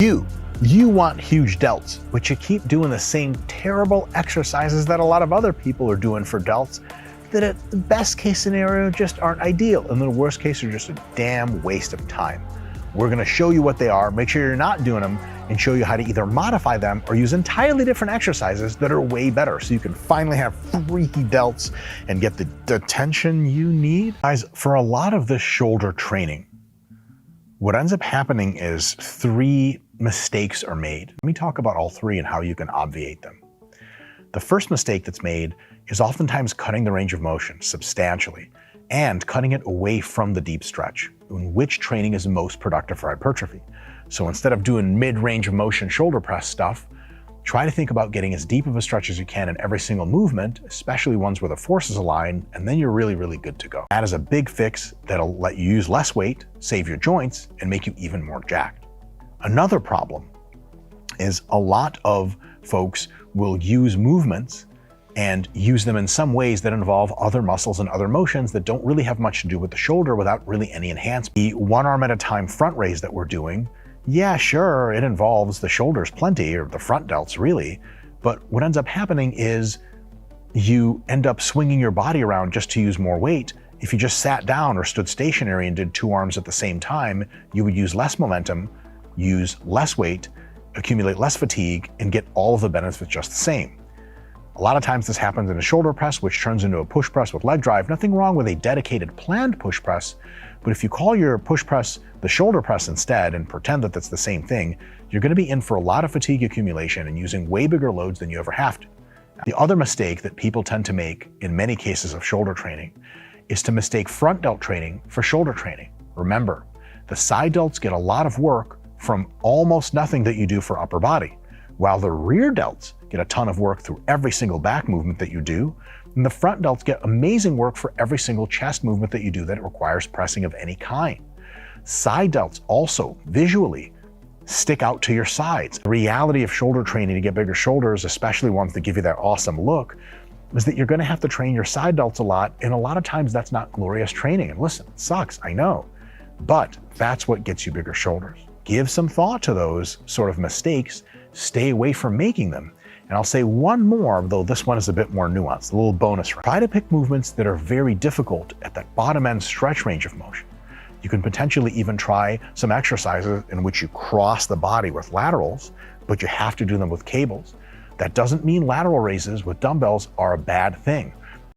You want huge delts, but you keep doing the same terrible exercises that a lot of other people are doing for delts that at the best case scenario just aren't ideal, and the worst case are just a damn waste of time. We're gonna show you what they are, make sure you're not doing them, and show you how to either modify them or use entirely different exercises that are way better so you can finally have freaky delts and get the tension you need. Guys, for a lot of this shoulder training, what ends up happening is 3 mistakes are made. Let me talk about all 3 and how you can obviate them. The first mistake that's made is oftentimes cutting the range of motion substantially and cutting it away from the deep stretch, in which training is most productive for hypertrophy. So instead of doing mid-range of motion shoulder press stuff, try to think about getting as deep of a stretch as you can in every single movement, especially ones where the forces align, and then you're really, really good to go. That is a big fix that'll let you use less weight, save your joints, and make you even more jacked. Another problem is a lot of folks will use movements and use them in some ways that involve other muscles and other motions that don't really have much to do with the shoulder without really any enhancement. The 1 arm at a time front raise that we're doing, yeah, sure, it involves the shoulders plenty, or the front delts really, but what ends up happening is you end up swinging your body around just to use more weight. If you just sat down or stood stationary and did 2 arms at the same time, you would use less momentum, use less weight, accumulate less fatigue, and get all of the benefits just the same. A lot of times this happens in a shoulder press, which turns into a push press with leg drive. Nothing wrong with a dedicated planned push press, but if you call your push press the shoulder press instead and pretend that that's the same thing, you're going to be in for a lot of fatigue accumulation and using way bigger loads than you ever have to. The other mistake that people tend to make in many cases of shoulder training is to mistake front delt training for shoulder training. Remember, the side delts get a lot of work from almost nothing that you do for upper body, while the rear delts get a ton of work through every single back movement that you do, and the front delts get amazing work for every single chest movement that you do that requires pressing of any kind. Side delts also, visually, stick out to your sides. The reality of shoulder training to get bigger shoulders, especially ones that give you that awesome look, is that you're gonna have to train your side delts a lot, and a lot of times that's not glorious training. And listen, it sucks, I know, but that's what gets you bigger shoulders. Give some thought to those sort of mistakes, stay away from making them. And I'll say one more, though this one is a bit more nuanced, a little bonus. Try to pick movements that are very difficult at that bottom end stretch range of motion. You can potentially even try some exercises in which you cross the body with laterals, but you have to do them with cables. That doesn't mean lateral raises with dumbbells are a bad thing.